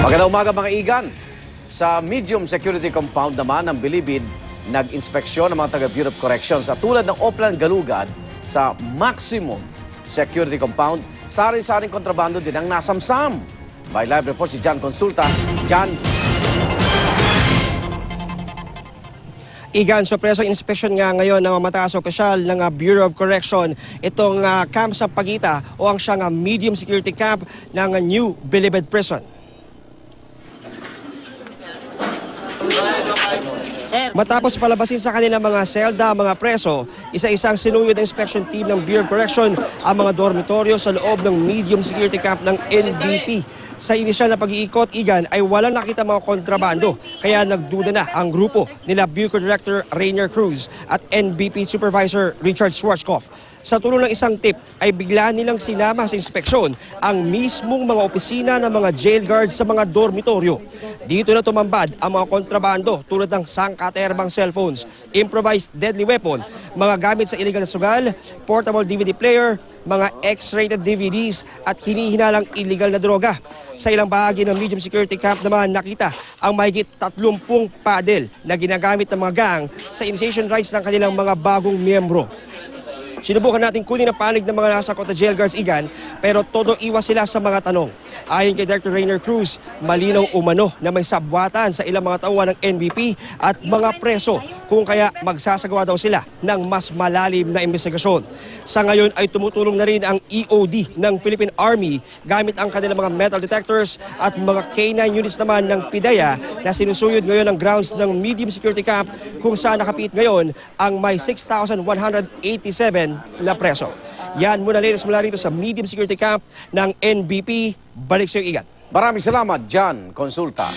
Magandang umaga mga igan. Sa medium security compound naman ng Bilibid, nag-inspeksyon ng mga taga-Bureau of Corrections at tulad ng Oplan Galugad sa maximum security compound, sari-saring kontrabando din ang nasamsam. By live report si Jan Consulta. Jan. Igan, sorpreso inspection nga ngayon ng mataas opisyal ng Bureau of Correction itong camp sa Pagita o ang siyang medium security camp ng New Bilibid Prison. Matapos palabasin sa kanilang mga selda, mga preso, isa-isang sinuyod ng inspection team ng Bureau of Correction ang mga dormitoryo sa loob ng medium security camp ng NBP. Sa inisyal na pag-iikot, Igan, ay walang nakita mga kontrabando, kaya nagduda na ang grupo nila Bureau Director Rainier Cruz at NBP Supervisor Richard Schwarzkopf. Sa tulong ng isang tip, ay bigla nilang sinama sa inspeksyon ang mismong mga opisina ng mga jail guards sa mga dormitoryo. Dito na tumambad ang mga kontrabando tulad ng sangkaterbang cellphones, improvised deadly weapon, mga gamit sa illegal na sugal, portable DVD player, mga X-rated DVDs at hinihinalang illegal na droga. Sa ilang bahagi ng medium security camp naman nakita ang mahigit 30 paddle na ginagamit ng mga gang sa initiation rites ng kanilang mga bagong miyembro. Sinubukan natin kunin ang panig ng mga nasakot na jail guards, Igan, pero todo iwas sila sa mga tanong. Ayon kay Director Rainier Cruz, malinaw umano na may sabwatan sa ilang mga tauhan ng NBP at mga preso kung kaya magsasagawa daw sila ng mas malalim na investigasyon. Sa ngayon ay tumutulong na rin ang EOD ng Philippine Army gamit ang kanilang mga metal detectors at mga K9 units naman ng PIDEA na sinusuyod ngayon ang grounds ng medium security camp kung saan nakapit ngayon ang may 6,187 na preso. Yan muna latest mula rito sa medium security camp ng NBP. Balik sa iyo, Igan. Maraming salamat, Jan Consulta.